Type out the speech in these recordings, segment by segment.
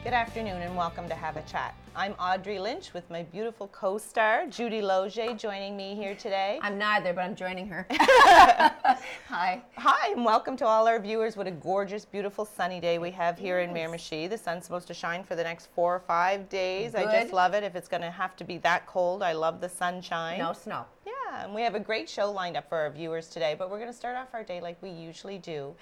Good afternoon and welcome to Have a Chat. I'm Audrey Lynch with my beautiful co-star, Judy Loge, joining me here today. I'm neither, but I'm joining her. Hi. Hi, and welcome to all our viewers. What a gorgeous, beautiful, sunny day we have here in Miramichi. The sun's supposed to shine for the next 4 or 5 days. Good. I just love it. If it's going to have to be that cold, I love the sunshine. No snow. Yeah, and we have a great show lined up for our viewers today, but we're going to start off our day like we usually do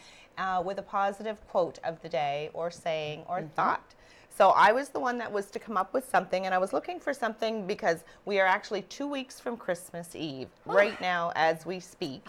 with a positive quote of the day or saying or thought. So I was the one that was to come up with something, and I was looking for something because we are actually 2 weeks from Christmas Eve right now as we speak.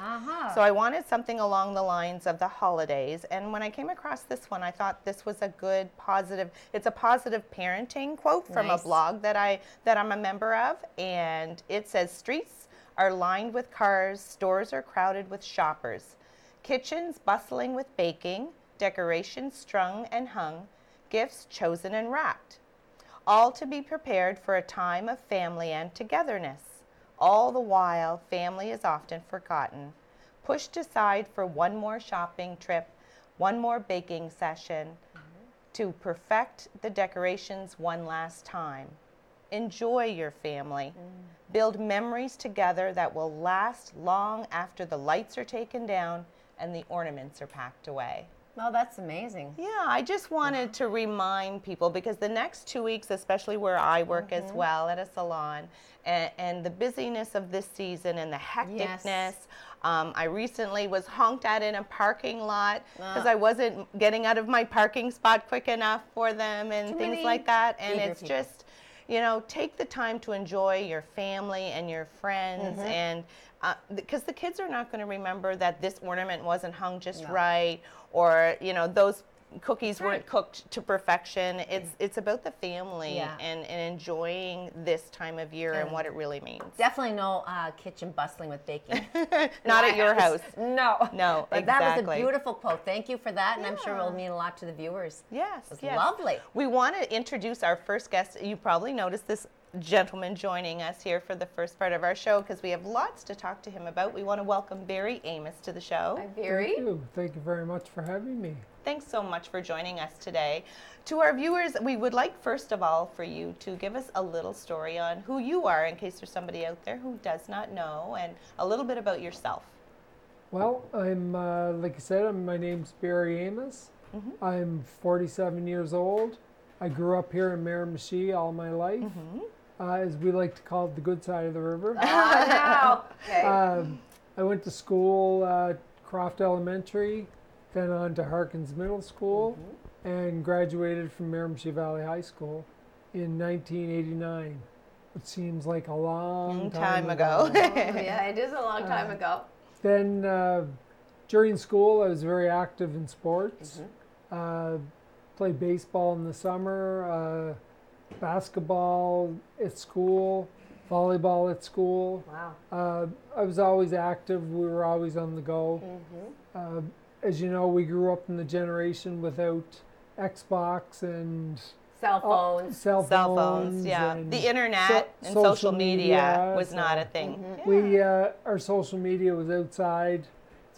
So I wanted something along the lines of the holidays, and when I came across this one, I thought this was a good positive. It's a positive parenting quote from a blog that I'm a member of, and it says, "Streets are lined with cars, stores are crowded with shoppers, kitchens bustling with baking, decorations strung and hung, gifts chosen and wrapped, all to be prepared for a time of family and togetherness. All the while, family is often forgotten, pushed aside for one more shopping trip, one more baking session, to perfect the decorations one last time. Enjoy your family. Build memories together that will last long after the lights are taken down and the ornaments are packed away." Well, that's amazing. Yeah, I just wanted to remind people because the next 2 weeks, especially where I work as well at a salon, and the busyness of this season and the hecticness. I recently was honked at in a parking lot because I wasn't getting out of my parking spot quick enough for them and things like that. And it's just, you know, take the time to enjoy your family and your friends and because the kids are not going to remember that this ornament wasn't hung just right, or you know those cookies weren't cooked to perfection. It's about the family and enjoying this time of year and what it really means. Definitely no kitchen bustling with baking. Not at your house. No. But exactly. That was a beautiful quote. Thank you for that, and I'm sure it will mean a lot to the viewers. Yes, it was lovely. We want to introduce our first guest. You probably noticed this gentleman joining us here for the first part of our show because we have lots to talk to him about. We want to welcome Barry Amos to the show. Hi, Barry. Thank you very much for having me. Thanks so much for joining us today. To our viewers, we would like first of all for you to give us a little story on who you are in case there's somebody out there who does not know, and a little bit about yourself. Well, I'm, like I said, my name's Barry Amos. I'm 47 years old. I grew up here in Miramichi all my life. As we like to call it, the good side of the river. I went to school at Croft Elementary, then on to Harkins Middle School, and graduated from Miramichi Valley High School in 1989. It seems like a long time ago. Yeah, it is a long time ago. Then during school, I was very active in sports. Played baseball in the summer, basketball at school, volleyball at school. Wow. I was always active. We were always on the go. As you know, we grew up in the generation without Xbox and Cell phones. Cell phones, yeah. and The internet and social media was not a thing. We our social media was outside,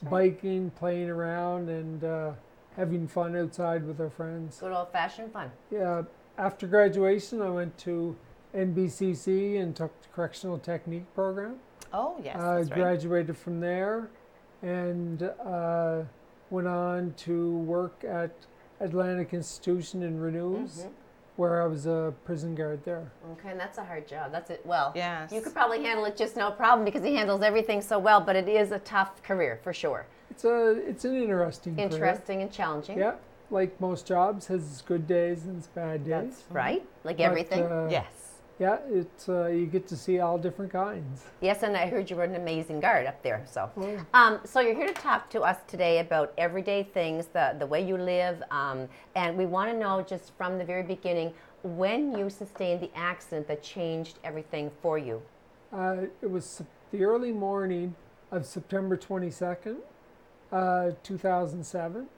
biking, playing around, and having fun outside with our friends. Good old-fashioned fun. Yeah. After graduation, I went to NBCC and took the Correctional Technique program. Oh, yes, I that's right. graduated from there and went on to work at Atlantic Institution in Renews, where I was a prison guard there. Okay, and that's a hard job. That's it. Well, Yes. you could probably handle it just no problem because he handles everything so well, but it is a tough career for sure. It's an interesting career. Interesting and challenging. Yeah, like most jobs, has its good days and its bad days. That's right, like But, everything. Yes. Yeah, it's you get to see all different kinds. Yes, and I heard you were an amazing guard up there. So, Oh. so you're here to talk to us today about everyday things, the way you live, and we want to know just from the very beginning when you sustained the accident that changed everything for you. It was the early morning of September 22nd, 2007.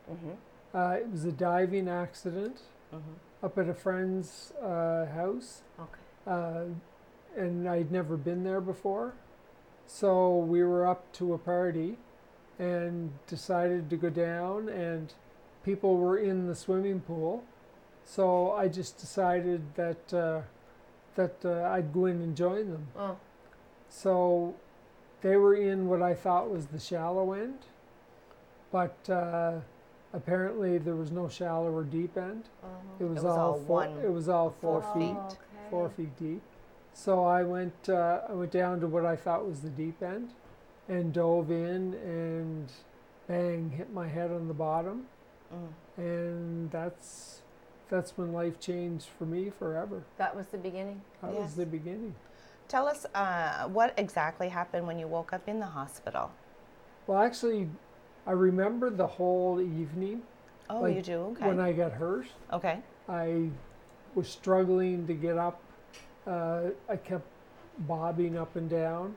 It was a diving accident up at a friend's house. Okay. And I'd never been there before. So we were up to a party and decided to go down, and people were in the swimming pool, So I just decided that I'd go in and join them. Oh, So they were in what I thought was the shallow end, but apparently there was no shallow or deep end. It was, all four, one it was all 4 4 feet, feet. okay. 4 feet deep. So I went down to what I thought was the deep end, and dove in and bang, hit my head on the bottom, and that's when life changed for me forever. That was the beginning. That Yes. was the beginning. Tell us what exactly happened when you woke up in the hospital. Well, actually, I remember the whole evening. Oh, Like, you do? Okay. When I got hurt, Okay. I was struggling to get up. I kept bobbing up and down,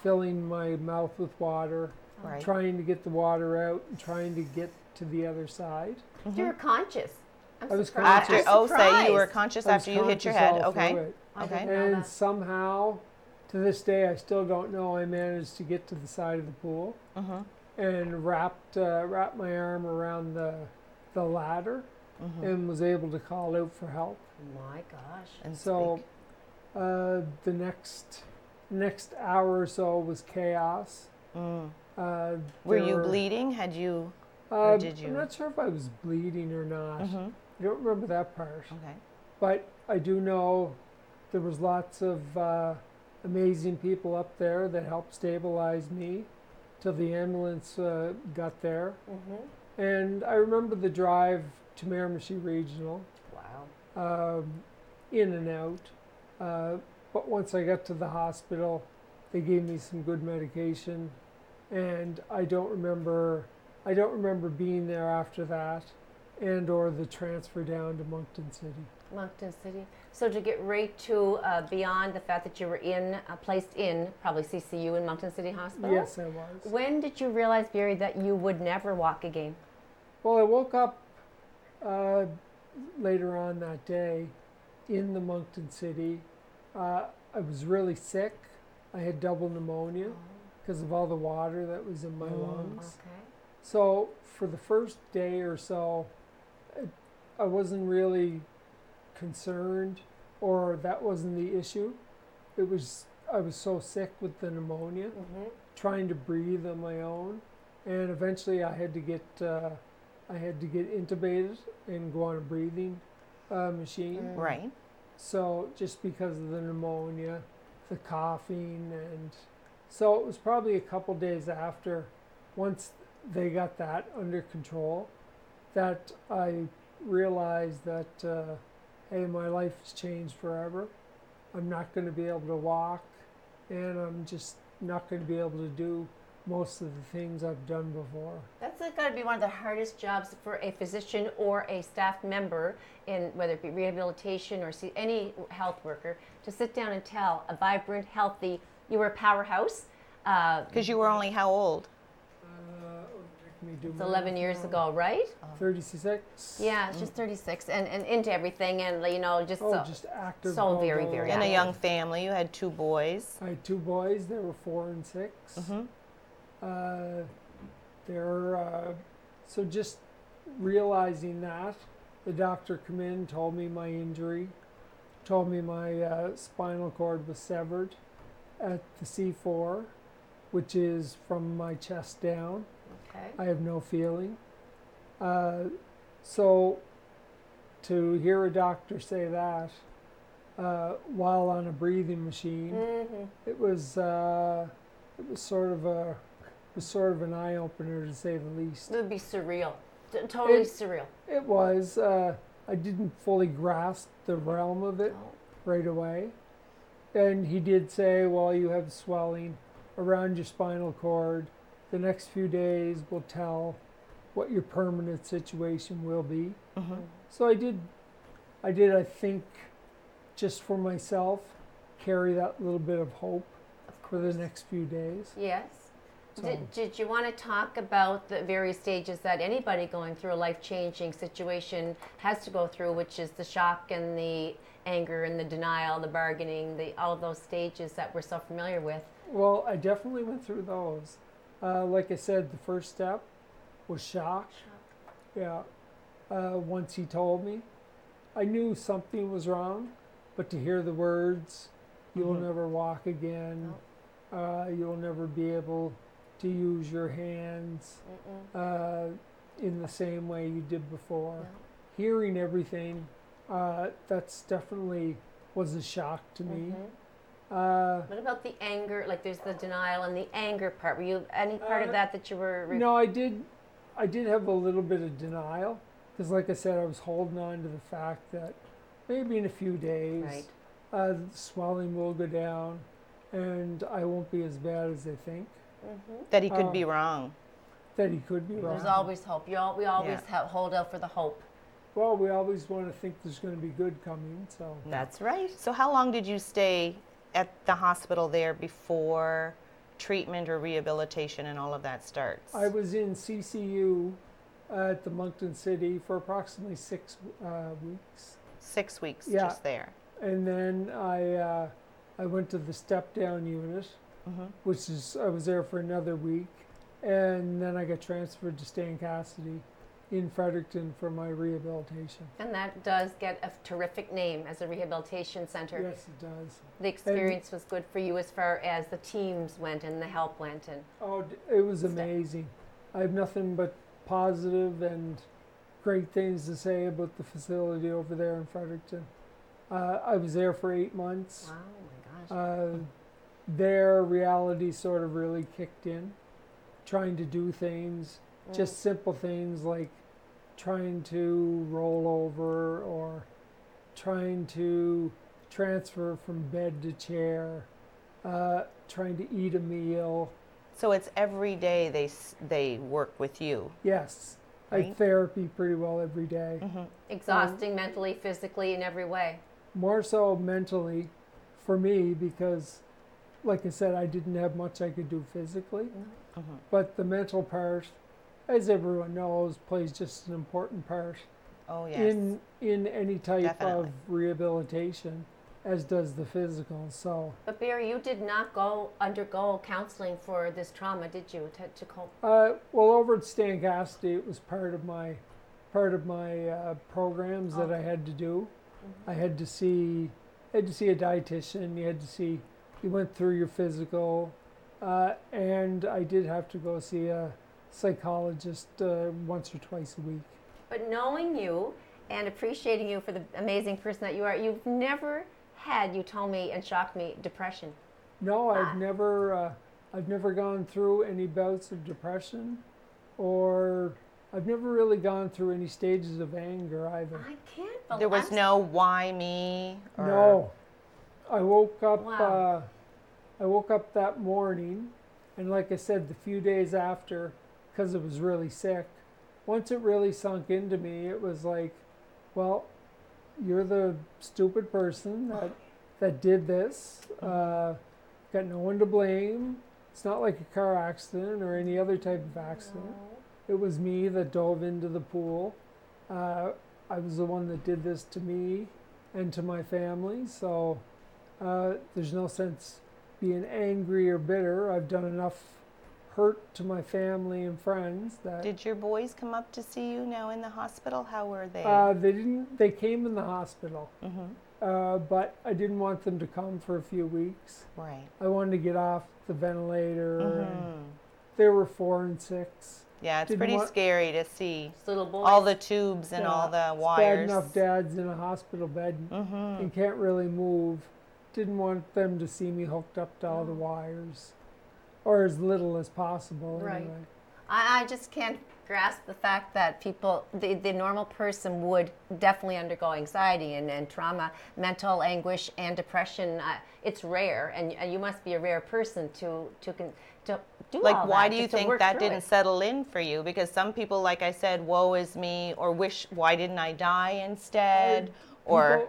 filling my mouth with water, Right. trying to get the water out, and trying to get to the other side. You were conscious. I'm I was surprised. After, conscious. oh, say you were Surprised. conscious I was after you hit your conscious head. all through Okay. it. I Okay. didn't know And that. somehow, to this day, I still don't know. I managed to get to the side of the pool and wrapped my arm around the ladder and was able to call out for help. My gosh. And So speak. the next hour or so was chaos. Were There you bleeding? Had you? did you- I'm not sure if I was bleeding or not. Mm-hmm. I don't remember that part. Okay. But I do know there was lots of amazing people up there that helped stabilize me till the ambulance got there. And I remember the drive to Miramichi Regional, Wow. in and out. But once I got to the hospital, they gave me some good medication, and I don't remember being there after that, and or the transfer down to Moncton City. Moncton City. So to get right to beyond the fact that you were placed in probably CCU in Moncton City Hospital. Yes, I was. When did you realize, Barry, that you would never walk again? Well, I woke up later on that day in the Moncton City. I was really sick. I had double pneumonia because of all the water that was in my lungs. Okay. So for the first day or so, I wasn't really concerned, or that wasn't the issue. It was I was so sick with the pneumonia, trying to breathe on my own, and eventually I had to get intubated and go on a breathing machine. Right. So just because of the pneumonia, the coughing, and so it was probably a couple days after, once they got that under control, that I realized that, hey, my life has changed forever. I'm not going to be able to walk, and I'm just not going to be able to do most of the things I've done before. That's got to be one of the hardest jobs for a physician or a staff member, in whether it be rehabilitation or any health worker, to sit down and tell a vibrant, healthy, you were a powerhouse. Because you were only how old? It's 11 years ago, right? 36. Yeah, it's just 36 and into everything, and just Oh, so, just active. so very, go-go. very In a active. young family, you had 2 boys. I had 2 boys. They were 4 and 6. So just realizing that, the doctor come in, told me my injury, told me my spinal cord was severed at the C4, which is from my chest down. Okay. I have no feeling. So to hear a doctor say that while on a breathing machine, it was sort of an eye opener, to say the least. It would be surreal, totally It- surreal. It was. I didn't fully grasp the realm of it right away. And he did say, well, you have swelling around your spinal cord. The next few days will tell what your permanent situation will be. So I did, I think, just for myself, carry that little bit of hope for the next few days. Yes. So- Did you want to talk about the various stages that anybody going through a life-changing situation has to go through, which is the shock and the anger and the denial, the bargaining, all of those stages that we're so familiar with? Well, I definitely went through those. Like I said, the first step was shock. Yeah. Once he told me, I knew something was wrong, but to hear the words, you will never walk again. You will never be able to use your hands in the same way you did before. Hearing everything, that's definitely was a shock to me. What about the anger? Like there's the denial and the anger part. Were you any part of that you were? No, I did have a little bit of denial because, like I said, I was holding on to the fact that maybe in a few days, the swelling will go down, and I won't be as bad as they think. That he could be wrong. That he could be wrong. There's always hope. We always hold out for the hope. Well, we always want to think there's going to be good coming. So That's right. So how long did you stay at the hospital there before treatment or rehabilitation and all of that starts? I was in CCU at the Moncton City for approximately 6 weeks. 6 weeks Yeah. just there. And then I went to the step down unit, which is I was there for another week, and then I got transferred to Stan Cassidy in Fredericton for my rehabilitation. And that does get a terrific name as a rehabilitation center. Yes, it does. The experience was good for you as far as the teams went and the help went. And Oh, it was amazing. I have nothing but positive and great things to say about the facility over there in Fredericton. I was there for 8 months. wow, oh my gosh. Their reality sort of really kicked in, trying to do things, just simple things like trying to roll over or trying to transfer from bed to chair, trying to eat a meal. So it's every day they work with you. Yes, I Right. therapy pretty well every day. Exhausting mentally, physically, in every way. More so mentally for me because, like I said, I didn't have much I could do physically. But the mental part, as everyone knows, plays just an important part Oh yes. in any type Definitely. of rehabilitation, as does the physical. So, But Barry, you did not undergo counseling for this trauma, did you, to cope? well, over at Stan Cassidy, it was part of my programs that I had to do. I had to see a dietitian. You went through your physical, and I did have to go see a psychologist once or twice a week. But knowing you and appreciating you for the amazing person that you are, you've never had, you told me and shocked me, depression. No, I've never gone through any bouts of depression, or I've never really gone through any stages of anger either. I can't believe There was no why me? Or, No, I woke up. Wow. I woke up that morning, and like I said, the few days after, because I was really sick, once it really sunk into me, it was like, well, you're the stupid person that did this. Got no one to blame. It's not like a car accident or any other type of accident. It was me that dove into the pool. I was the one that did this to me and to my family. So there's no sense being angry or bitter. I've done enough hurt to my family and friends that Did your boys come up to see you now in the hospital? How were they? they didn't. They came in the hospital, but I didn't want them to come for a few weeks. Right. I wanted to get off the ventilator. And they were 4 and 6. Yeah, it's Didn't pretty want- scary to see little boys. all the tubes and all Yeah, the it's wires. bad enough dad's in a hospital bed and can't really move. Didn't want them to see me hooked up to all the wires, or as little as possible. Right. Anyway. I just can't grasp the fact that people, the normal person would definitely undergo anxiety and trauma, mental anguish and depression. It's rare, and you must be a rare person to do Like, all why that, do you just to think work that through didn't it. settle in for you? Because some people, like I said, woe is me, or wish, why didn't I die instead? Or,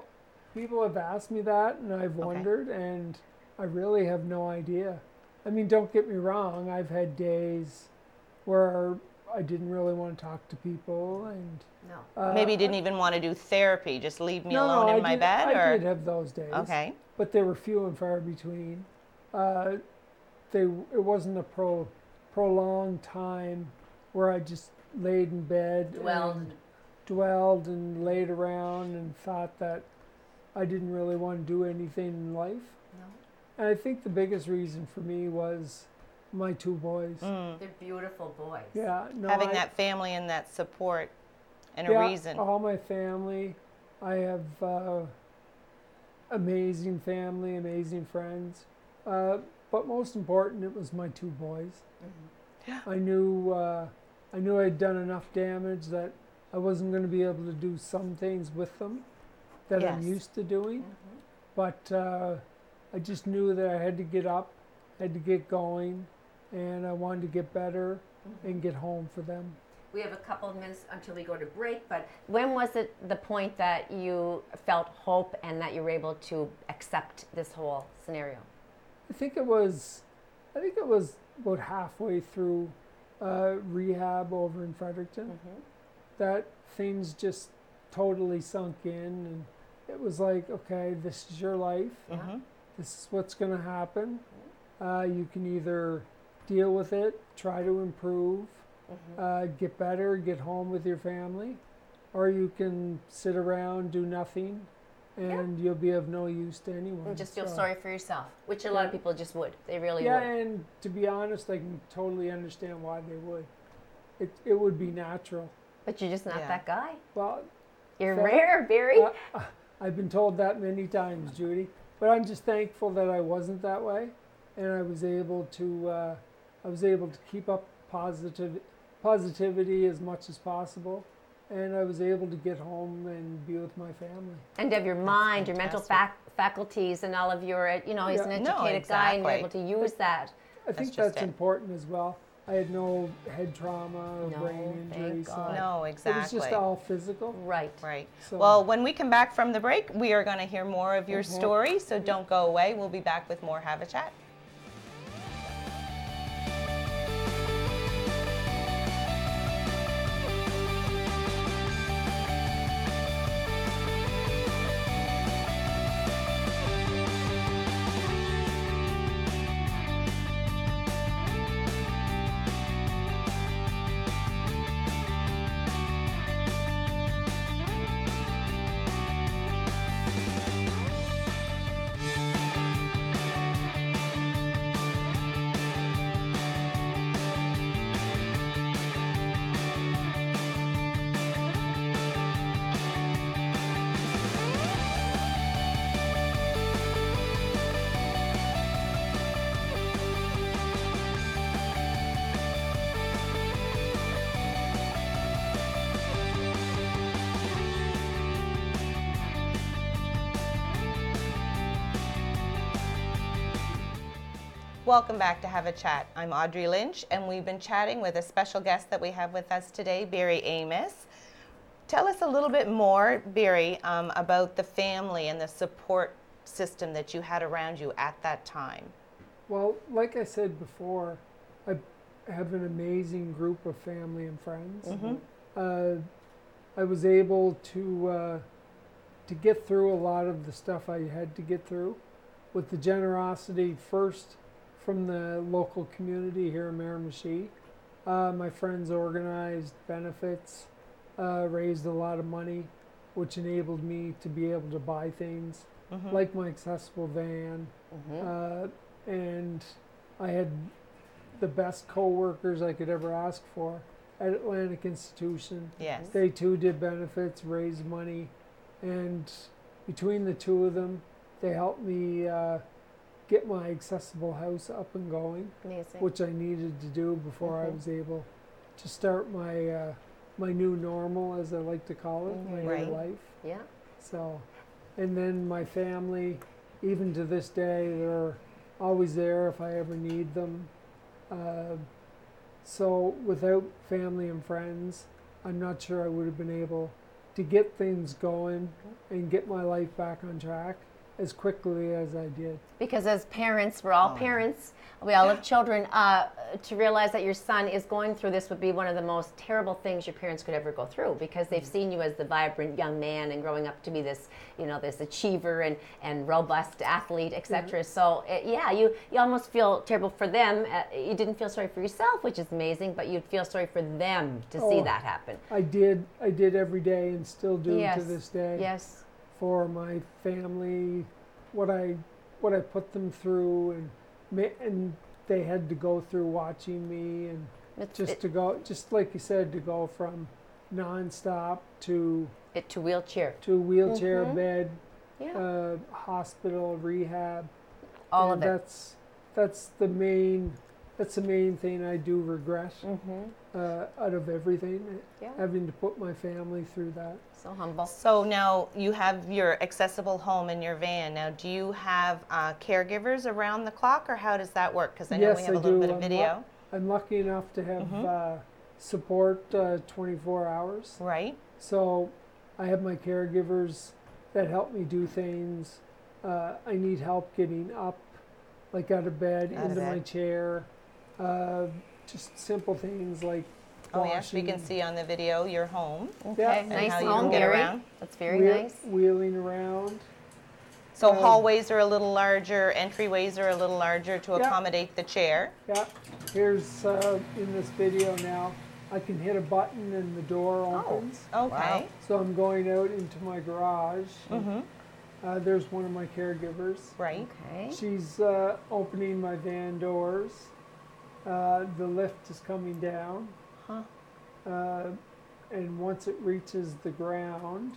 People have asked me that, and I've wondered, and I really have no idea. I mean, don't get me wrong. I've had days where I didn't really want to talk to people, and No. maybe didn't even want to do therapy, just leave me no, alone I in my did, bed? I Or did have those days. okay. But they were few and far between. It wasn't a prolonged time where I just laid in bed Dwelled. dwelled and laid around and thought that I didn't really want to do anything in life. No. And I think the biggest reason for me was my two boys. Mm. They're beautiful boys. Yeah, no, Having I- that family and that support and a yeah, reason. all my family. I have amazing family, amazing friends. But most important, it was my two boys. Mm-hmm. I knew I'd done enough damage that I wasn't going to be able to do some things with them that I'm Yes. used to doing. Mm-hmm. But I just knew that I had to get up, had to get going, and I wanted to get better and get home for them. We have a couple of minutes until we go to break, but when was it the point that you felt hope and that you were able to accept this whole scenario? I think it was about halfway through rehab over in Fredericton Mm-hmm. that things just totally sunk in, and it was like, okay, this is your life. Mhm. This is what's going to happen. You can either deal with it, try to improve, get better, get home with your family, or you can sit around, do nothing, and you'll be of no use to anyone. And just feel So- sorry for yourself, which a lot of people just would. They really Yeah, would. and to be honest, I can totally understand why they would. It would be natural. But you're just not Yeah. that guy. Well, You're That- rare, Barry. I've been told that many times, Judy. But I'm just thankful that I wasn't that way, and I was able to keep up positivity as much as possible, and I was able to get home and be with my family. And of your mind, your mental fantastic. faculties, and all of your, he's an Yeah. educated No, guy, and you're exactly. able to use that. I think just that's it. important as well. I had no head trauma or No, brain thank injury, so God. No, it exactly. was just all physical. Right. Right. So- Well, when we come back from the break, we are going to hear more of your Mhm. story, so don't go away. We'll be back with more Have a Chat. Welcome back to Have a Chat. I'm Audrey Lynch, and we've been chatting with a special guest that we have with us today, Barry Amos. Tell us a little bit more, Barry, about the family and the support system that you had around you at that time. Well, like I said before, I have an amazing group of family and friends. I was able to get through a lot of the stuff I had to get through with the generosity first from the local community here in Miramichi. My friends organized benefits, raised a lot of money, which enabled me to be able to buy things like my accessible van. And I had the best co-workers I could ever ask for at Atlantic Institution. Yes. They too did benefits, raised money, and between the two of them, they helped me get my accessible house up and going, Amazing. which I needed to do before I was able to start my my new normal, as I like to call it, my Right. new life. Yeah. So, and then my family, even to this day, they're always there if I ever need them. So without family and friends, I'm not sure I would have been able to get things going and get my life back on track as quickly as I did. Because as parents, we're all parents, we all have children, to realize that your son is going through this would be one of the most terrible things your parents could ever go through, because they've seen you as the vibrant young man and growing up to be this, this achiever and robust athlete, etc. So you almost feel terrible for them. You didn't feel sorry for yourself, which is amazing, but you'd feel sorry for them to see that happen. I did every day and still do Yes. to this day. Yes. For my family, what I put them through, and they had to go through watching me, and just like you said, to go from nonstop to wheelchair. wheelchair, bed, Yeah. hospital, rehab. All And of it. That's the main thing I do regret out of everything. Yeah. Having to put my family through that. So humble. So now you have your accessible home in your van. Now, do you have caregivers around the clock, or how does that work? Because I know Yes, we have I a little do. bit of video. I'm lucky enough to have support 24 hours. Right. So I have my caregivers that help me do things. I need help getting up, like out of bed, Out of into my bed. chair. Just simple things like Oh yes, we can washing, see on the video your home. Yeah. Okay, nice how you home, can get Gary. around. That's very wheel- nice. wheeling around. So Um, hallways are a little larger, entryways are a little larger to Yeah. accommodate the chair. Yeah, here's in this video now. I can hit a button and the door opens. Okay. So I'm going out into my garage. Mm-hmm. There's one of my caregivers. Right. Okay. She's opening my van doors. The lift is coming down. Huh. And once it reaches the ground,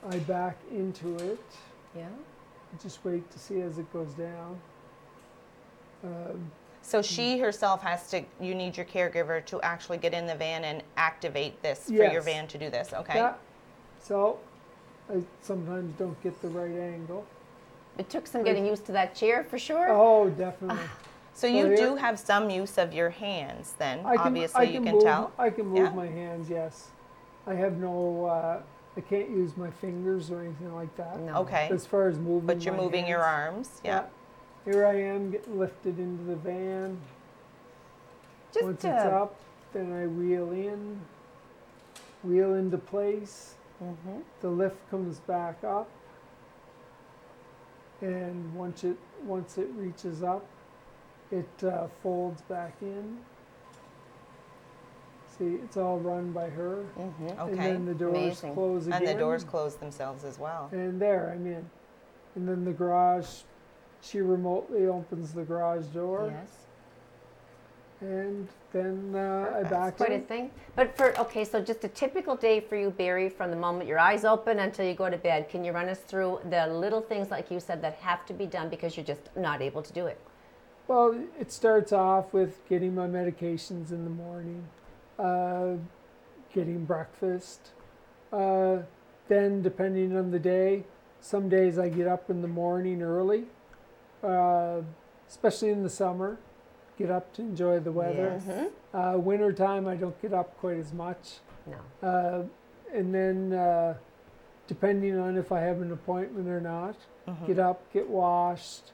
I back into it. Yeah. Just wait to see as it goes down. So she herself has to, you need your caregiver to actually get in the van and activate this for your Yes. van to do this, okay? Yeah. So I sometimes don't get the right angle. It took some getting used to that chair for sure. Oh, definitely. So you here- do have some use of your hands then, I obviously you can move, tell. I can move Yeah. my hands, yes. I have no, I can't use my fingers or anything like that. No. Okay, As far as moving but you're my moving your hands. arms, yeah. Here I am getting lifted into the van. Just Once it's up, then I wheel into place. Mm-hmm. The lift comes back up. And once it reaches up, it folds back in. See, it's all run by her. Mm-hmm. And Okay, then the doors Amazing. close again. and the doors close themselves as well. And there, I'm in. And then the garage, she remotely opens the garage door. Yes. And then I back Quite a in. thing. But so just a typical day for you, Barry, from the moment your eyes open until you go to bed. Can you run us through the little things, like you said, that have to be done because you're just not able to do it? Well, it starts off with getting my medications in the morning, getting breakfast. Then, depending on the day, some days I get up in the morning early, especially in the summer. Get up to enjoy the weather. Mm-hmm. Wintertime, I don't get up quite as much. No. And then, depending on if I have an appointment or not, get up, get washed.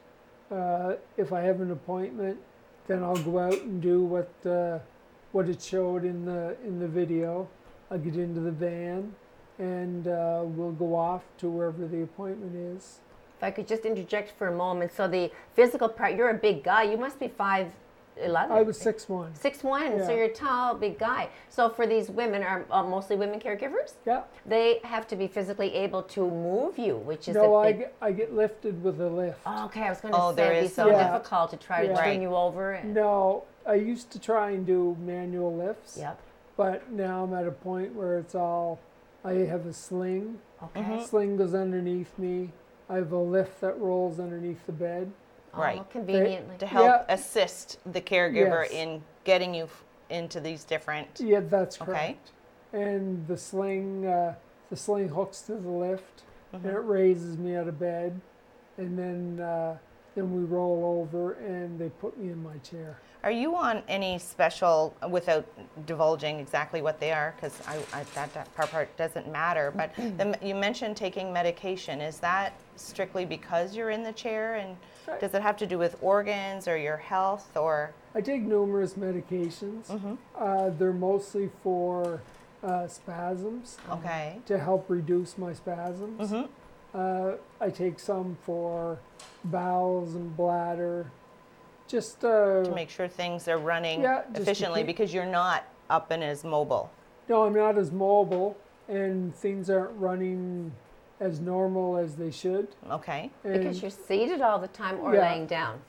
If I have an appointment, then I'll go out and do what it showed in the video. I'll get into the van, and we'll go off to wherever the appointment is. If I could just interject for a moment. So the physical part, you're a big guy. You must be 5'11". I was 6'1". 6'1", so Yeah. you're a tall, big guy. So for these women, are mostly women caregivers? Yeah. They have to be physically able to move you, which is No, a I big... get lifted with a lift. Oh, okay, I was going to Oh, say there it'd be is so some- difficult to try to Yeah. turn you over. And, No, I used to try and do manual lifts. Yep. But now I'm at a point where it's all, I have a sling. Okay. Sling goes underneath me. I have a lift that rolls underneath the bed. Right. Oh, conveniently. To help Yeah. assist the caregiver Yes. in getting you into these different, Yeah, that's Okay. correct. And the sling hooks to the lift, and it raises me out of bed. And then then we roll over and they put me in my chair. Are you on any special, without divulging exactly what they are, because that part doesn't matter, but you mentioned taking medication. Is that strictly because you're in the chair, and Right. does it have to do with organs or your health, or? I take numerous medications. They're mostly for spasms, Okay. to help reduce my spasms. I take some for bowels and bladder, just To make sure things are running Yeah, just to efficiently, keep- because you're not up and as mobile. no, I'm not as mobile, and things aren't running as normal as they should. Okay. Because And, you're seated all the time or Yeah. laying down.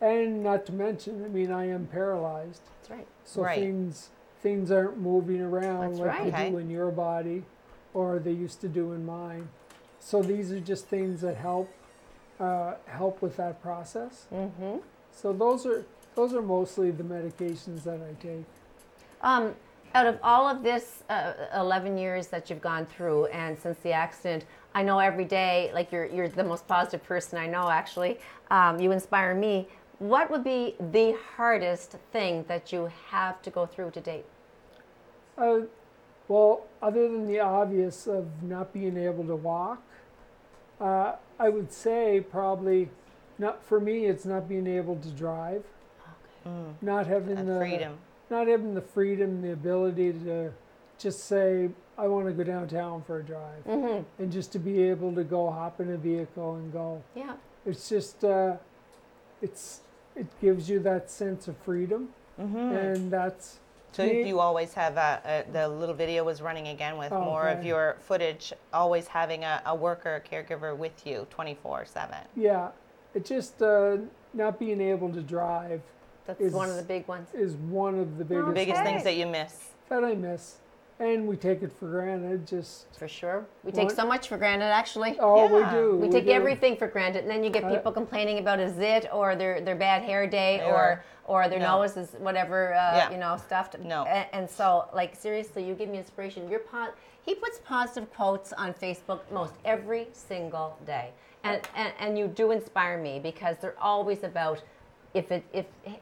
and not to mention, I mean, I am paralyzed, That's right. so Right. things aren't moving around That's like right. they Okay. do in your body, or they used to do in mine. So these are just things that help with that process. Mm-hmm. So those are mostly the medications that I take. Out of all of this 11 years that you've gone through, and since the accident, I know every day, like you're the most positive person I know. Actually, you inspire me. What would be the hardest thing that you have to go through to date? Well, other than the obvious of not being able to walk, I would say probably not for me. It's not being able to drive, not having That the freedom. not having the freedom, the ability to just say I want to go downtown for a drive, and just to be able to go hop in a vehicle and go. Yeah. It's just it gives you that sense of freedom, and that's So me. you always have the little video was running again with more of Okay. your footage, always having a worker, a caregiver with you 24/7. Yeah, it just not being able to drive That's is one of the big ones. is one of the biggest, Biggest Okay. things that you miss. that I miss, and we take it for granted. Just For sure. We take What? so much for granted, actually. we Yeah. do. We take do. everything for granted, and then you get people complaining about a zit or their bad hair day or their No. nose is whatever stuffed. No. And so, like, seriously, you give me inspiration. He puts positive quotes on Facebook most every single day, and you do inspire me because they're always about if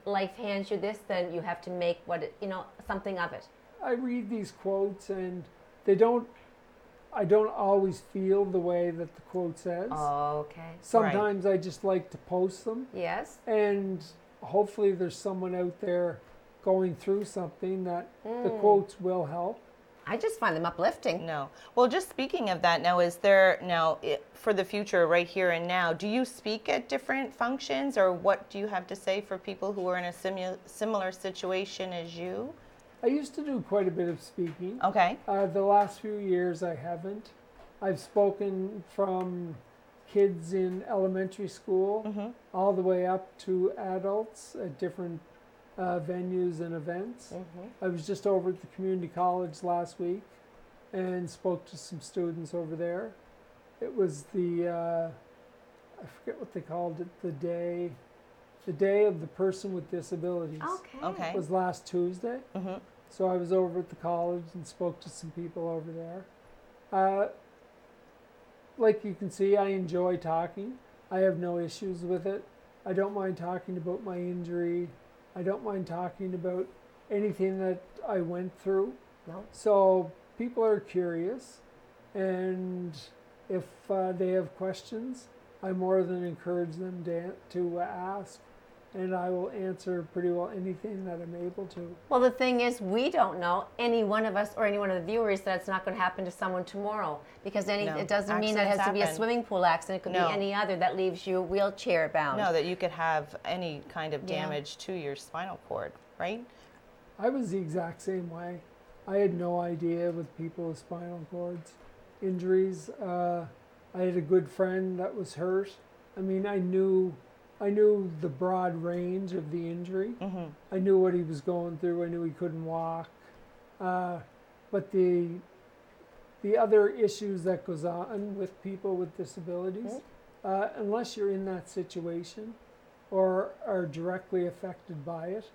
life hands you this, then you have to make something of it. I read these quotes, and I don't always feel the way that the quote says. Okay. Sometimes I just like to post them, Yes. and hopefully there's someone out there going through something that the Mm. quotes will help. I just find them uplifting. No. Well, just speaking of that, now is there for the future, right here and now? Do you speak at different functions, or what do you have to say for people who are in a similar situation as you? I used to do quite a bit of speaking. Okay. The last few years I haven't. I've spoken from kids in elementary school all the way up to adults at different venues and events. I was just over at the community college last week and spoke to some students over there. It was I forget what they called it, the day of the person with disabilities. Okay. Was last Tuesday. So I was over at the college and spoke to some people over there. Like you can see, I enjoy talking. I have no issues with it. I don't mind talking about my injury. I don't mind talking about anything that I went through. No. So people are curious, and if they have questions, I more than encourage them to ask, and I will answer pretty well anything that I'm able to. Well, the thing is, we don't know, any one of us or any one of the viewers, that it's not going to happen to someone tomorrow. Because No. it doesn't mean that it has to be a Accidents swimming pool accident. It could No. be any other that leaves you wheelchair bound. No, that you could have any kind of Yeah. damage to your spinal cord, right? I was the exact same way. I had no idea with people with spinal cords injuries. I had a good friend that was hurt. I mean, I knew the broad range of the injury. I knew what he was going through. I knew he couldn't walk. But the other issues that goes on with people with disabilities, unless you're in that situation or are directly affected by it,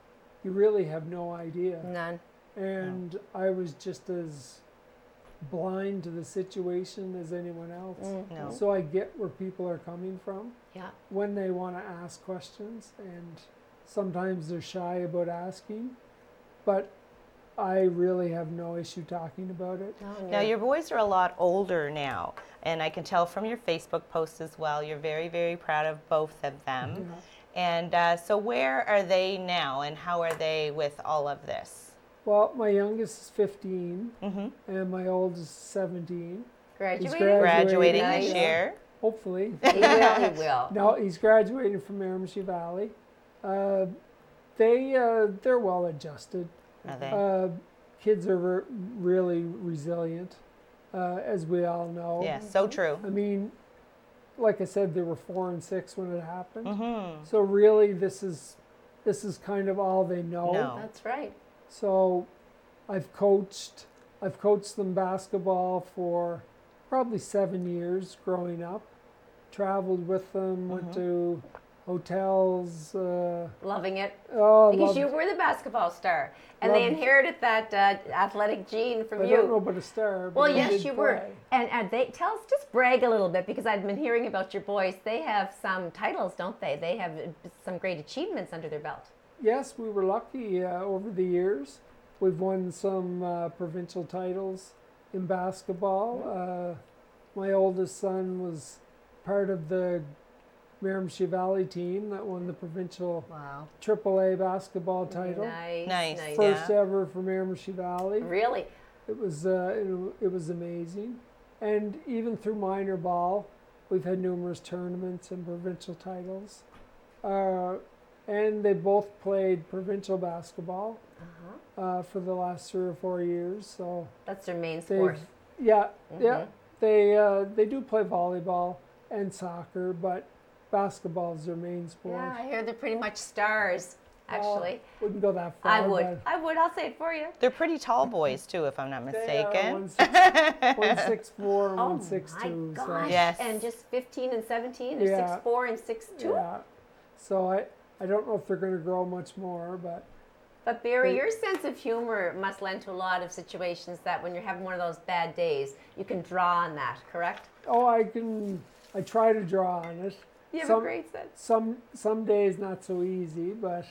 you really have no idea. None. And I was just as blind to the situation as anyone else. No. So I get where people are coming from Yeah. when they want to ask questions, and sometimes they're shy about asking, but I really have no issue talking about it. Oh, Now, yeah. your boys are a lot older now, and I can tell from your Facebook posts as well, you're very, very proud of both of them. And so where are they now, and how are they with all of this? Well, my youngest is 15, Mm-hmm. and my oldest is 17. Graduating? Graduating Nice. this year. Hopefully. He will, he will. No, he's graduating from Miramichi Valley. They're well adjusted. Are they? Kids are really resilient, as we all know. Yes, so true. I mean, like I said, they were 4 and 6 when it happened. Mm-hmm. So really, this is kind of all they know. No. That's right. So, I've coached them basketball for probably 7 years growing up. Traveled with them, went to hotels. Loving it. Oh, Because loved- you were the basketball star. And they Loved- inherited that athletic gene from I you. don't know about a star. But Well, I yes, did you were. play. And they tell us, just brag a little bit, because I've been hearing about your boys. They have some titles, don't they? They have some great achievements under their belt. Yes, we were lucky over the years. We've won some provincial titles in basketball. My oldest son was part of the Miramichi Valley team that won the provincial Wow. AAA basketball title. Nice. Nice. Nice. First ever for Miramichi Valley. Really? It was amazing. And even through minor ball, we've had numerous tournaments and provincial titles. And they both played provincial basketball for the last 3 or 4 years. So That's their main they've, sport. yeah, yeah, Mhm. they do play volleyball and soccer, but basketball is their main sport. Yeah, I hear they're pretty much stars, actually. Wouldn't go that far. I would. but I would. I'll say it for you. They're pretty tall boys too, if I'm not they are mistaken. 164 and Oh 162. my So. gosh. Yes. And just 15 and 17, or Yeah. 6'4" and 6'2"? Yeah. So I don't know if they're going to grow much more, but But Barry, your sense of humor must lend to a lot of situations that when you're having one of those bad days, you can draw on that, correct? I try to draw on it. You have Some- a great sense. Some days not so easy, but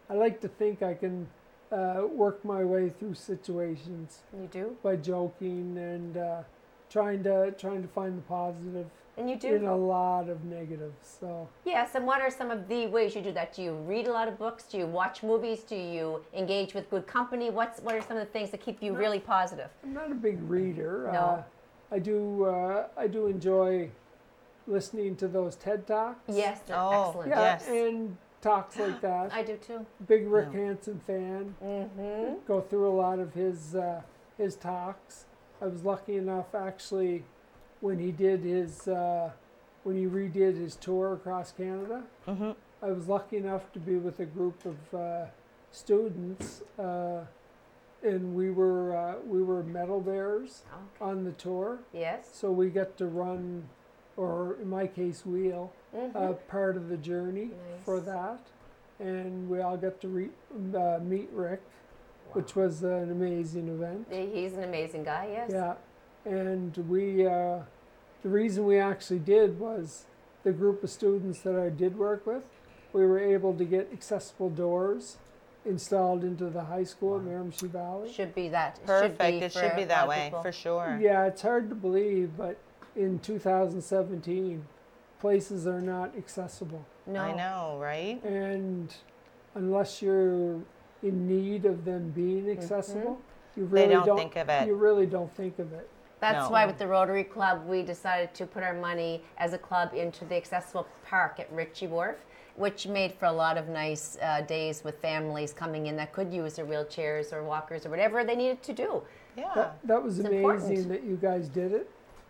I like to think I can work my way through situations You do? by joking and trying to find the positive And you in do? a lot of negatives. So Yes, and what are some of the ways you do that? Do you read a lot of books? Do you watch movies? Do you engage with good company? What are some of the things that keep you really positive? I'm not a big reader. No. I do enjoy listening to those TED Talks. Yes, they're Oh, excellent. Yeah, Yes. and talks like that. I do too. Big Rick No. Hansen fan. Mm-hmm. Go through a lot of his talks. I was lucky enough actually when he did his when he redid his tour across Canada. Mhm. I was lucky enough to be with a group of students, and we were medal bearers Okay. on the tour. Yes. So we got to run, or in my case, wheel Mm-hmm. part of the journey for Nice. that, and we all got to meet Rick, which was an amazing event. He's an amazing guy, yes. Yeah, and the reason we actually did was the group of students that I did work with, we were able to get accessible doors installed into the high school in Miramichi Valley. Should be that. Perfect. It should for be a that lot of way people. for sure. Yeah, it's hard to believe, but in 2017, places are not accessible. No. I know, right? And unless you're in need of them being accessible, you They really don't think of it. You really don't think of it. That's No. why with the Rotary Club, we decided to put our money as a club into the accessible park at Ritchie Wharf, which made for a lot of nice days with families coming in that could use their wheelchairs or walkers or whatever they needed to do. Yeah. That was It's amazing important. that you guys did it.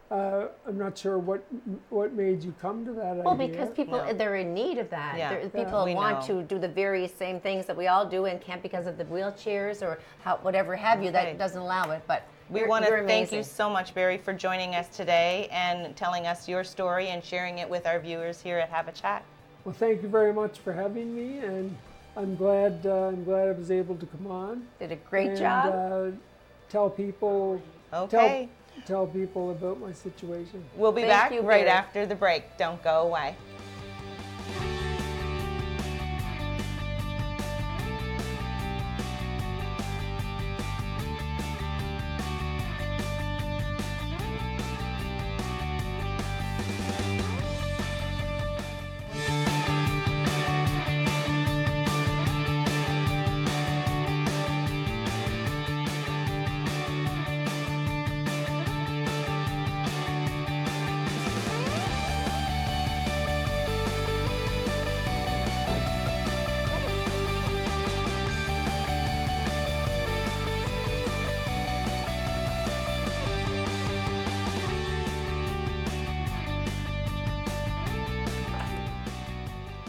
I'm not sure what made you come to that Well, idea. because people, No. they're in need of that. Yeah. People We want know. to do the very same things that we all do and can't because of the wheelchairs or whatever have you that Right. doesn't allow it. But We want to you're thank you amazing. so much, Barry, for joining us today and telling us your story and sharing it with our viewers here at Have a Chat. Well, thank you very much for having me, and I'm glad I was able to come on. Did a great and, job. Tell people, Okay. tell people about my situation. We'll be Thank back you, right Barry. after the break. Don't go away.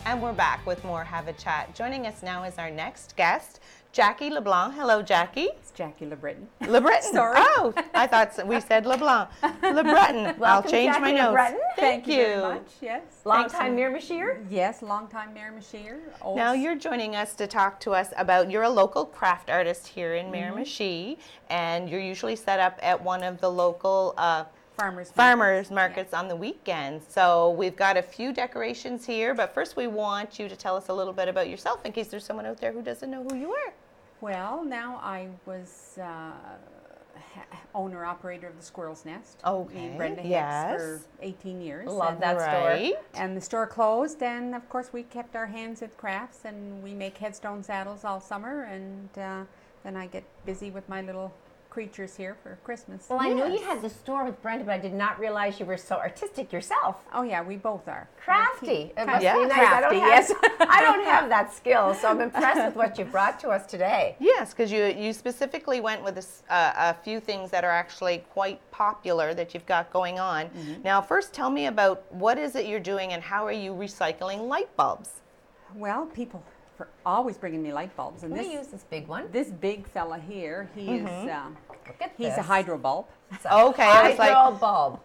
And we're back with more Have a Chat. Joining us now is our next guest, Jackie LeBlanc. Hello, Jackie. It's Jackie LeBreton. LeBreton. Sorry. Oh, I thought we said LeBlanc. LeBreton. I'll Welcome, change Jackie my notes. LeBreton. Thank you. very much. Yes. Long Thanks time so- Miramichier? Yes, long time Miramichier. Now you're joining us to talk to us about, you're a local craft artist here in Miramichi, and you're usually set up at one of the local farmers markets on the weekends. So we've got a few decorations here, but first we want you to tell us a little bit about yourself in case there's someone out there who doesn't know who you are. Well, now I was owner-operator of the Squirrel's Nest. Okay, Me and Brenda Hicks yes. for 18 years. Love and, that store. Right. And the store closed, and of course we kept our hands at crafts, and we make headstone saddles all summer, and then I get busy with my little creatures here for Christmas. Well, I knew you Yes. had the store with Brenda, but I did not realize you were so artistic yourself. Oh yeah, we both are. Crafty. It must Yeah. be nice. Crafty, yes. I don't have that skill, so I'm impressed with what you brought to us today. Yes, because you specifically went with a few things that are actually quite popular that you've got going on. Now, first tell me about what is it you're doing and how are you recycling light bulbs? Well, people are always bringing me light bulbs, and Let me use this big one. this big fella here, he is Look at he's this. a hydro bulb, It's a Okay, I was like- hydro bulb.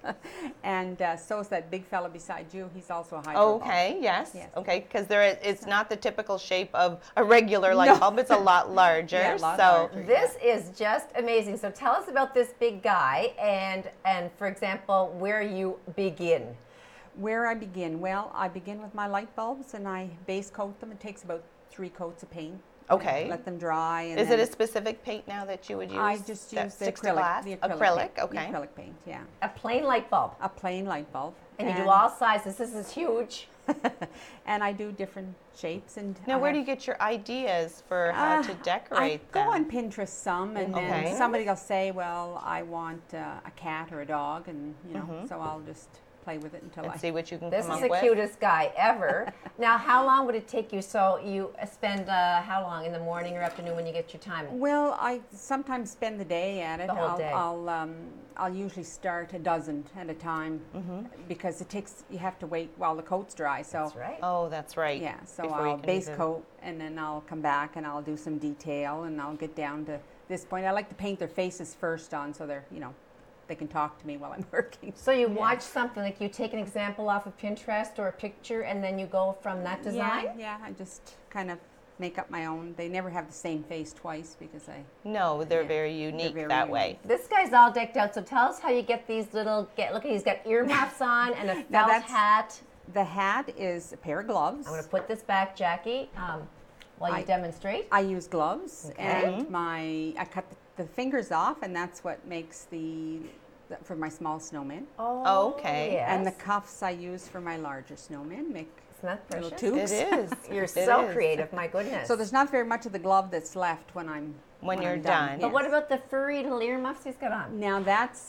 and so is that big fella beside you. He's also a hydro bulb. Okay, yes. Yes. Okay, because it's not the typical shape of a regular light bulb. It's a lot larger. Yeah, a lot so larger. This is just amazing. So tell us about this big guy and for example, where you begin. Where I begin? Well, I begin with my light bulbs, and I base coat them. It takes about 3 coats of paint. Okay. Let them dry. And is it then a specific paint now that you would use? I just that use the sticks to acrylic. glass? The Acrylic, paint, okay. The acrylic paint, yeah. A plain light bulb. A plain light bulb. And you do all sizes. This is huge. And I do different shapes. And Now, I where do have- you get your ideas for how to decorate I go them? on Pinterest some, and Okay. then somebody will say, "Well, I want a cat or a dog," and so I'll just play with it until and I see what you can This come is up the with. cutest guy ever. Now, how long would it take you? So you spend how long in the morning or afternoon when you get your time? Well, I sometimes spend the day at it. The whole day. I'll usually start a dozen at a time because you have to wait while the coat's dry. So That's right. Oh, that's right. yeah, so Before you I'll can base even- coat, and then I'll come back and I'll do some detail, and I'll get down to this point. I like to paint their faces first on, so they're they can talk to me while I'm working. So you watch something, like you take an example off of Pinterest or a picture, and then you go from that design? Yeah, I just kind of make up my own. They never have the same face twice because No, they're Yeah, very unique very that unique. way. This guy's all decked out, so tell us how you get these little, look, he's got earmuffs on and a Now felt that's- hat. the hat is a pair of gloves. I'm going to put this back, Jackie, while you I- demonstrate. I use gloves, Okay. and I cut the fingers off, and that's what makes for my small snowmen. Oh, okay. Yes. And the cuffs I use for my larger snowmen. Make Isn't that little precious? tubes. It is. You're It so is. creative, my goodness. So there's not very much of the glove that's left when I'm you're I'm done. But what yes. about the furry little earmuffs he's got on? Now that's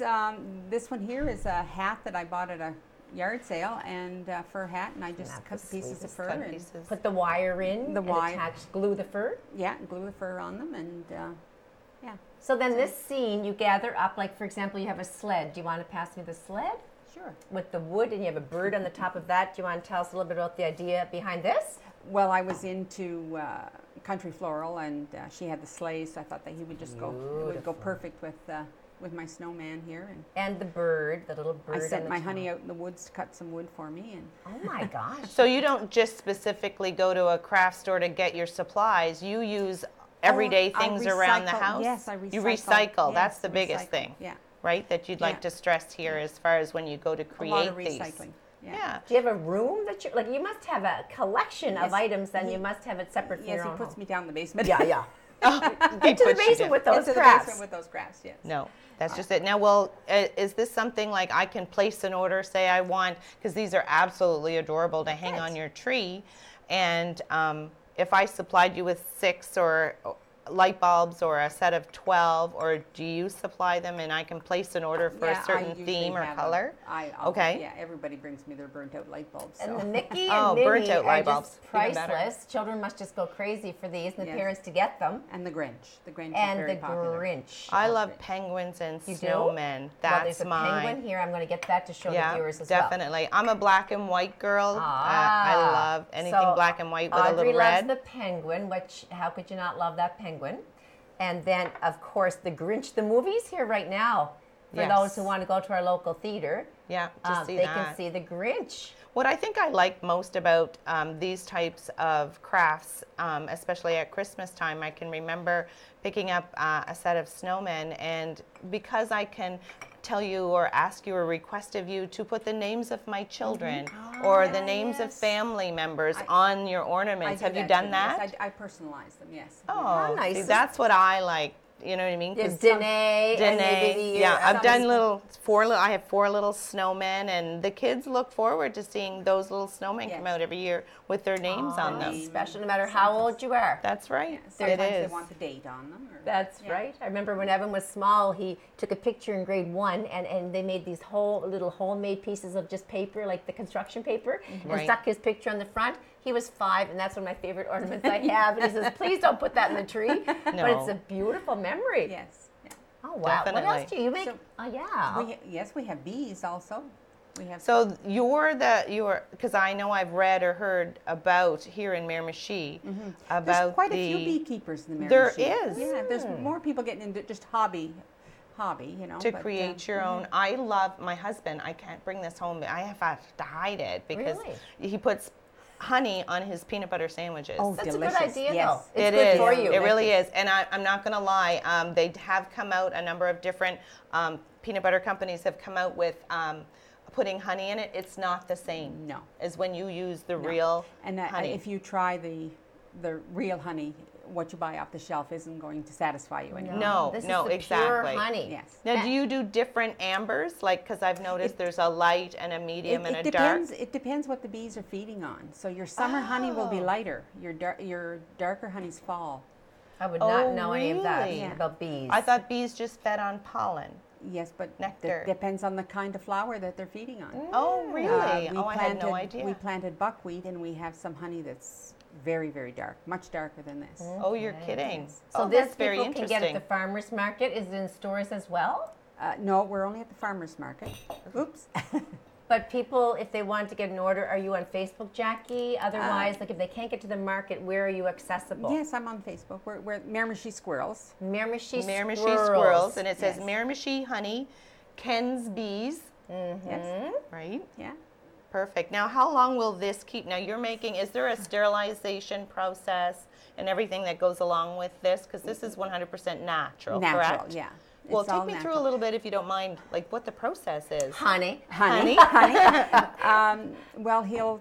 this one here is a hat that I bought at a yard sale, and fur hat, and I just Not cut the pieces of sweetest fur Cut and pieces. Put the wire in The and wire. glue the fur. glue the fur on them, and yeah. So then this scene, you gather up, like for example, you have a sled. Do you want to pass me the sled? Sure. With the wood, and you have a bird on the top of that. Do you want to tell us a little bit about the idea behind this? Well, I was into Country Floral, and she had the sleigh, so I thought that he would just go. It would go perfect with my snowman here. And And the bird, the little bird. I on sent the my top. honey out in the woods to cut some wood for me, and Oh my gosh. So you don't just specifically go to a craft store to get your supplies. You use everyday I things around the recycle. house. Yes, I recycle. You recycle. Yes, That's the biggest recycle. thing. Yeah. right, that you'd like Yeah. to stress here as far as when you go to A create lot of these? recycling. Yeah. Do you have a room that you like? You must have a collection of Yes. items, and you must have it separate from Yes, your he own puts home. me down in the basement. Yeah. He Into the puts you basement down. with those Into the crafts. basement with those crafts, yes. No, that's just it. Now, well, is this something like I can place an order, say I want, because these are absolutely adorable to hang on your tree, and if I supplied you with 6 or light bulbs or a set of 12, or do you supply them and I can place an order for Yeah, a I certain usually theme or have color? I'll- Okay. Yeah, everybody brings me their burnt out light bulbs. And so. the Mickey Oh, and Minnie burnt out are light just bulbs. Even better. priceless. Children must just go crazy for these, and the Yes. parents to get them. And the Grinch. The Grinch is And very the popular. Grinch. I love penguins and You do? snowmen. Well, That's there's a mine. penguin here. I'm going to get that to show the Yeah, viewers as well. definitely. I'm a black and white girl. I love anything So black and white with Audrey a little loves red. the penguin, which how could you not love that penguin? And then, of course, the Grinch. The movie's here right now for Yes. those who want to go to our local theater. Yeah, to see they that. can see the Grinch. What I think I like most about these types of crafts, especially at Christmas time, I can remember picking up a set of snowmen, and because I can tell you or ask you or request of you to put the names of my children or the names of yes. family members on your ornaments. I do Have you that done too, that? Yes, I personalize them, yes. Oh, nice. see, that's what I like. You know what I mean? Yeah, 'Cause Danae, and maybe Danae, the, yeah, I've some- done I have 4 little snowmen, and the kids look forward to seeing those little snowmen come Yes. out every year with their names on them. special no matter how old you are. That's right. Yeah, It sometimes they is. want the date on them. Or, That's yeah. right. I remember when Evan was small, he took a picture in grade 1, and they made these whole little homemade pieces of just paper, like the construction paper, and Right. stuck his picture on the front. He was 5, and that's one of my favorite ornaments I have. And he says, "Please don't put that in the tree." But No. it's a beautiful memory. Yes. Yeah. Oh wow! What Definitely. else do you make? So- Oh yeah. Yes, we have bees also. We have So you're because I know I've read or heard about here in Miramichi about There's quite a the few beekeepers in the There Miramichi. is. Yeah, there's more people getting into just hobby, you know. to but, create your own. I love my husband. I can't bring this home. I have to hide it because Really? he puts honey on his peanut butter sandwiches. Oh, That's delicious. a good idea, Yes. though. It's It good is. for you. It really is. And I'm not going to lie. They have come out. A number of different peanut butter companies have come out with putting honey in it. It's not the same. No. As when you use the real And honey. if you try the real honey, what you buy off the shelf isn't going to satisfy you anymore. No, this no, is the exactly. pure honey. Yes. Now, do you do different ambers? Like, because I've noticed there's a light and a medium and a depends. dark. It depends what the bees are feeding on. So your summer honey will be Oh. lighter. Your darker honey's fall. I would Oh, not know any of that really? Yeah. about bees. I thought bees just fed on pollen. Yes, but Nectar. it depends on the kind of flower that they're feeding on. Oh, really? We I had no planted- idea. We planted buckwheat, and we have some honey that's very, very dark, much darker than this. Oh, you're kidding. So Oh, this that's very people can get at interesting. the farmer's market. Is it in stores as well? No, we're only at the farmer's market. Oops. But people, if they want to get an order, are you on Facebook, Jackie? Otherwise, like if they can't get to the market, where are you accessible? Yes, I'm on Facebook. We're Miramichi Squirrels. Miramichi Miramichi Squirrels. squirrels, and it says Yes. Miramichi honey, Ken's bees, Yes. right? Yeah. Perfect. Now, how long will this keep? Now, is there a sterilization process and everything that goes along with this? Because this is 100% natural, Natural, correct? yeah. Well, It's all take me through a natural. little bit, if you don't mind, like what the process is. Honey. Honey. Well, he'll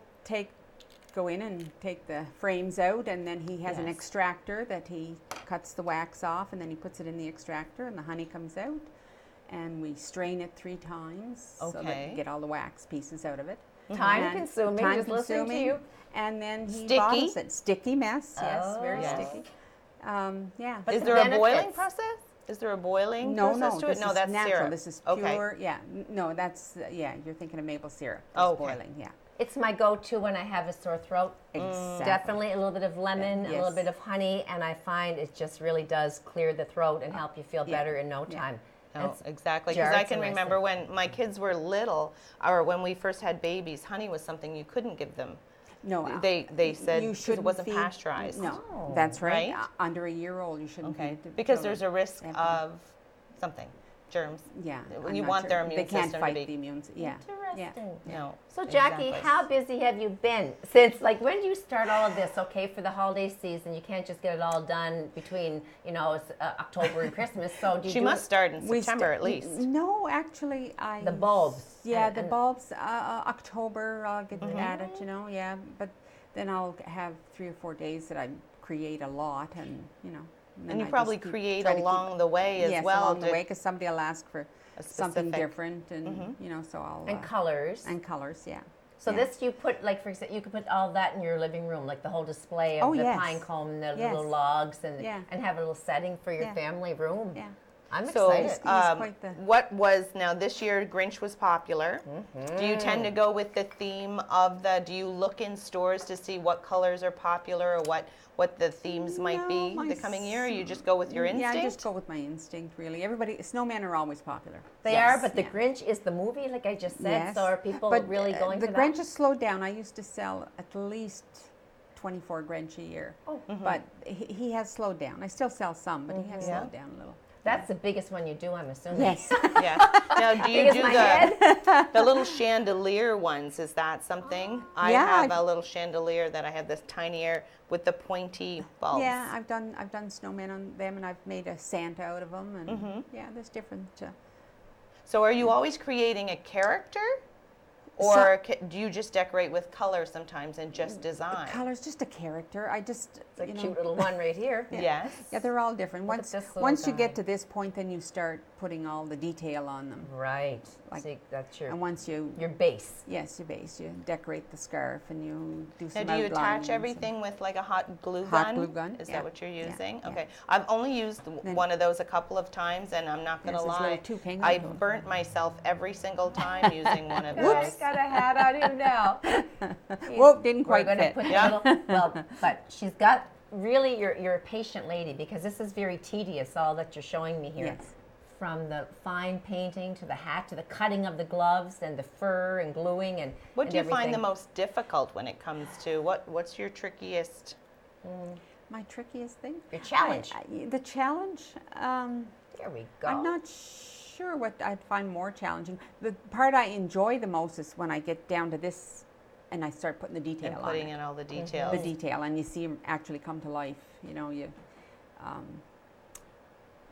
go in and take the frames out, and then he has an Yes. extractor that he cuts the wax off, and then he puts it in the extractor, and the honey comes out, and we strain it 3 times so that Okay. we get all the wax pieces out of it. Time And consuming, just listening to you. And then he Sticky? bottles it. Sticky mess, yes, Oh. very Yes. sticky. Yeah. But Is the there a boiling benefits? process? Is there a boiling No, process no, to this it? No, is that's natural. syrup. This is Okay. pure, yeah. No, that's, you're thinking of maple syrup. It's Oh, okay. boiling, yeah. It's my go-to when I have a sore throat. Exactly. Definitely a little bit of lemon, a little Yes. bit of honey, and I find it just really does clear the throat and help you feel Yeah. better in no Yeah. time. No, It's- exactly. Because I Jarrett's can a nice remember thing. when my kids were little, or when we first had babies, honey was something you couldn't give them. No, They said you because it shouldn't wasn't feed- pasteurized. No, Oh. that's right. Right? Under a year old, you shouldn't Okay. feed the Because children. there's a risk They have to- of something. germs. Yeah, You I'm not want sure. their immune They can't system to fight be- the immune. Yeah, yeah. Interesting. No. So Jackie, exactly. how busy have you been since, like, when do you start all of this? Okay, for the holiday season, you can't just get it all done between, October and Christmas. So do you She do must start in We September st- at least. No, actually, I. The bulbs Yeah, and- the and- bulbs. October, I'll get Mm-hmm. at it. Yeah, but then I'll have 3 or 4 days that I create a lot, and then And you I probably just create try to keep- along the way as yes, well. along the to- way, because somebody will ask for a something specific- different, and so I'll and colors. and colors. Yeah. So yeah. this you put, like, for example, you could put all that in your living room, like the whole display of Oh, the yes. pine cone and the Yes. little logs, and Yeah. and have a little setting for your Yeah. family room. Yeah. I'm So, excited. quite the- what was now this year? Grinch was popular. Do you tend to go with the theme of the? Do you look in stores to see what colors are popular or what the themes might No, be my the coming year? Or you just go with your instinct? Yeah, I just go with my instinct, really. Snowmen are always popular. They yes, are, but the yeah. Grinch is the movie, like I just said. Yes. So are people But really going the for Grinch that? has slowed down. I used to sell at least 24 Grinch a year. Oh. But he has slowed down. I still sell some, but he has Yeah. slowed down a little. That's the biggest one you do, I'm assuming. Yes. Yeah. Now, do you Big as do my the head. the little chandelier ones? Is that something? I Yeah, have I've- a little chandelier that I have this tinier with the pointy bulbs. Yeah, I've done snowmen on them, and I've made a Santa out of them, and yeah, there's different. So, are you always creating a character, or do you just decorate with color sometimes and just design? Colors, just a character. I just It's a cute little one right here. Yes. Yeah, they're all different. Look at Once this little once you guy. get to this point, then you start putting all the detail on them. Right. Like- See, that's your And once you base. yes, your base, you decorate the scarf and you do Now, some do you outlines attach and- everything with like a hot glue gun? Hot glue gun, Is yeah. that what you're Yeah, using? yeah. Okay. I've only used Then- one of those a couple of times, and I'm not going to There's this lie. little two-finger I glue. burnt myself every single time using one of Guys, those. got a hat on him now. Whoop, didn't We're quite gonna fit. put the Yeah. little, well, but she's got really, you're a patient lady, because this is very tedious, all that you're showing me here. Yes. From the fine painting to the hat to the cutting of the gloves and the fur and gluing and What and do you find the everything. most difficult when it comes to what's your trickiest? My trickiest thing? Your challenge. The challenge? There we go. I'm not sure what I'd find more challenging. The part I enjoy the most is when I get down to this and I start putting the detail And on putting it. in all the details. The detail, and you see them actually come to life.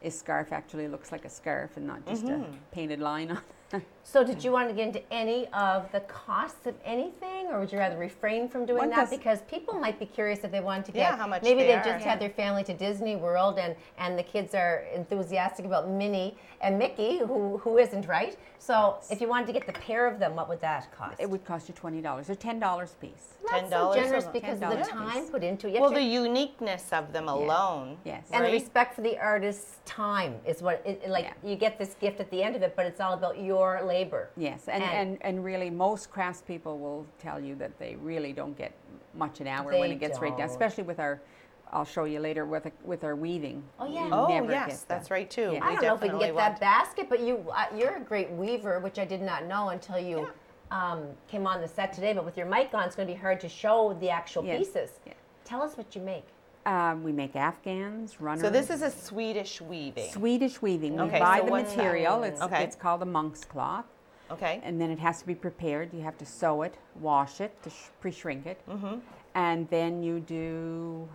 His scarf actually looks like a scarf and not just a painted line on it. So did you want to get into any of the costs of anything, or would you rather refrain from doing One that? does- Because people might be curious if they wanted to get, Yeah, how much maybe they they've are. just had their family to Disney World and the kids are enthusiastic about Minnie and Mickey, who isn't, right? So if you wanted to get the pair of them, what would that cost? It would cost you $20 or $10 a piece. That's so $10 generous a month. because of the $10 time piece. put into it. You have Well, to- the uniqueness of them alone. Yes. and the right? respect for the artist's time is what like Yeah. you get this gift at the end of it, but it's all about your labor. Yes, And- and really most craftspeople will tell you that they really don't get much an hour They when it gets right down, don't. especially with our, I'll show you later, with our weaving. Oh, yeah. You Oh, never yes, get that's the- right too. Yeah. I don't know if we can definitely get want- that basket, but you're a great weaver, which I did not know until you came on the set today. But with your mic on, it's going to be hard to show the actual Yes. pieces. Yeah. Tell us what you make. We make Afghans, runners. So this is a Swedish weaving. Swedish weaving. Okay, We buy so the what's that? material. It's Okay. it's called a monk's cloth, Okay. and then it has to be prepared. You have to sew it, wash it, to pre-shrink it, and then you do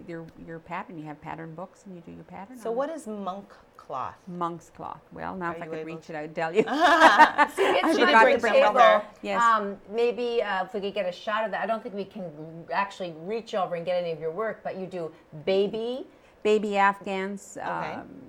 your pattern. You have pattern books, and you do your pattern. So on what is monk cloth? monk's cloth? Well, now if Are I you could able reach to- it, I'd tell you. It's She did on bring the some table. over. Yes. Maybe if we could get a shot of that. I don't think we can actually reach over and get any of your work, but you do baby Baby Afghans.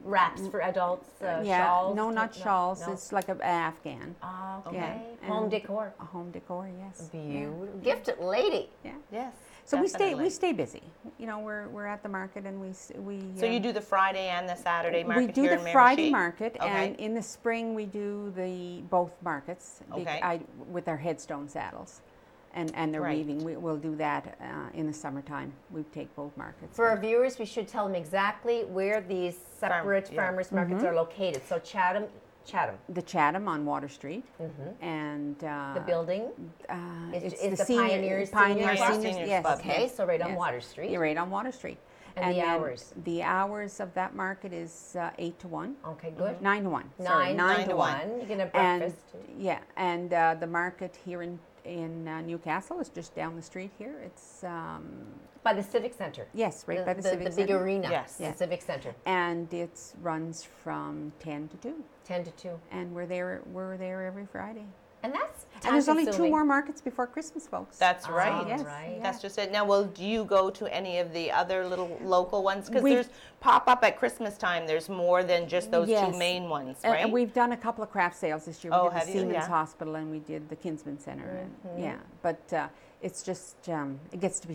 wraps for adults, Yeah, shawls. no, not shawls. no. It's like an Afghan. Ah, okay. Yeah, Home and- decor. A home decor, yes. Beautiful. Gifted lady. Yeah. Yes. So definitely. we stay busy. We're at the market and we. So you do the Friday and the Saturday market We do here the in Friday Miramichi? market, Okay. and in the spring we do both markets. Okay. With our headstone saddles, and the Right. weaving. We'll do that in the summertime. We take both markets. For our viewers, we should tell them exactly where these separate yeah. farmers markets are located. So Chatham, The Chatham on Water Street, and the building. it's is the senior, Pioneers Pioneer Senior Club? Seniors. Seniors Yes. Club. Okay, yes, so right on yes. Water Street. You're right on Water Street. And the then hours? The hours of that market is 8 to 1. Okay, good. 9 to 1. Sorry, 9 to to 1. 1. You can have And breakfast. yeah, and the market here in Newcastle is just down the street here. It's By the Civic Center. yes, right by the Civic The big Center. arena. Yes. The Yeah. Civic Center. And it runs from 10 to 2, 10 to 2. and we're there every Friday. And that's And there's only 2 time-consuming. more markets before Christmas, folks. That's right. Oh, Yes, right. yeah. That's just it. Now, do you go to any of the other little local ones? Because We- there's pop up at Christmas time. There's more than just those Yes. two main ones, And right? we've done a couple of craft sales this year. We Oh, did the have you? Siemens Yeah. Hospital and we did the Kinsman Center. And, yeah, but it's just it gets to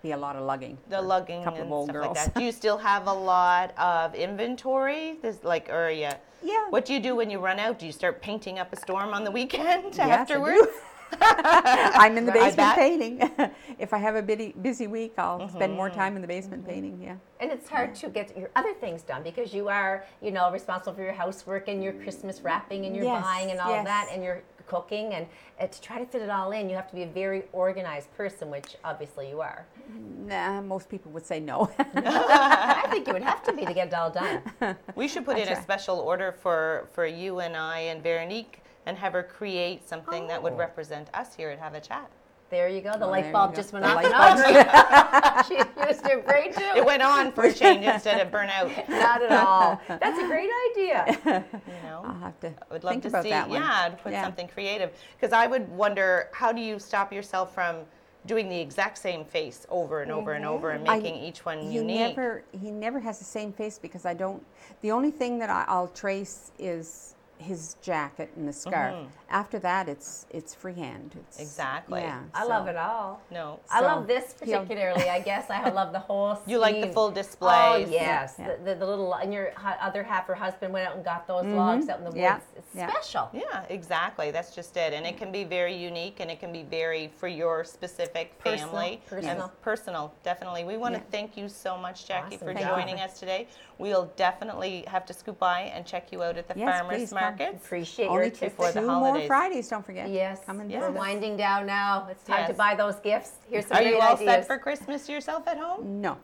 be a lot of lugging. The for lugging couple and of old stuff girls. like that. Do you still have a lot of inventory? There's like, or yeah. Yeah. What do you do when you run out? Do you start painting up a storm on the weekend Yes, I do. afterwards? I'm in the I basement bet. painting. If I have a busy week, I'll spend more Mm-hmm. time in the basement painting. Yeah. And it's hard to get your other things done because you are, responsible for your housework and your Christmas wrapping and your Yes, buying and all yes. that and your cooking. And to try to fit it all in, you have to be a very organized person, which obviously you are. Nah, most people would say no. I think you would have to be to get it all done. We should put in a try. special order for you and I and Veronique and have her create something that would Oh. represent us here at Have a Chat. There you go. The Well, light there you bulb go. just went The off. light No, she used her brain too. It went on for a change instead of burn out. Not at all. That's a great idea. You know? I'll have to I would love think to about see, that one. yeah, to put Yeah. something creative. Because I would wonder, how do you stop yourself from doing the exact same face over and over and over and I- making each one He unique? he never has the same face because I don't. The only thing that I'll trace is his jacket and the scarf. After that, it's freehand. It's, Exactly. Yeah. I so- love it all. No. I So, love this he'll- particularly, I guess. I love the whole You like the sleeve. full Oh, displays. yes. Yeah. The little, and your other half, her husband went out and got those logs out in the woods. Yeah. It's Yeah. special. Yeah, exactly. That's just it. And it can be very unique and it can be very for your specific Personal, family. personal. And personal, definitely. We want to Yeah. thank you so much, Jackie, Awesome. for Thank you. joining us today. We'll definitely have to scoop by and check you out at the Yes, farmers please come. markets. Appreciate Only your two, tips. before the more holidays. Fridays, don't forget. Yes, Come and Yes. we're visit us. winding down now. It's time to Yes. buy those gifts. Here's some Are great you all ideas. set for Christmas yourself at home? No.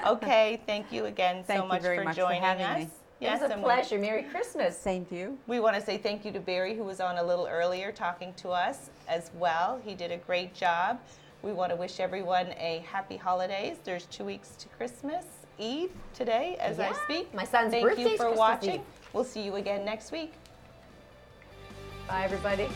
Okay, thank you again Thank so you much very for much for joining having us. me. It Yes, was a and pleasure. Merry Christmas. Same to you. We want to say thank you to Barry, who was on a little earlier talking to us as well. He did a great job. We want to wish everyone a happy holidays. There's 2 weeks to Christmas Eve today as I Yeah, speak. my son's Thank you birthday's for Christmas watching. Eve. We'll see you again next week. Bye, everybody.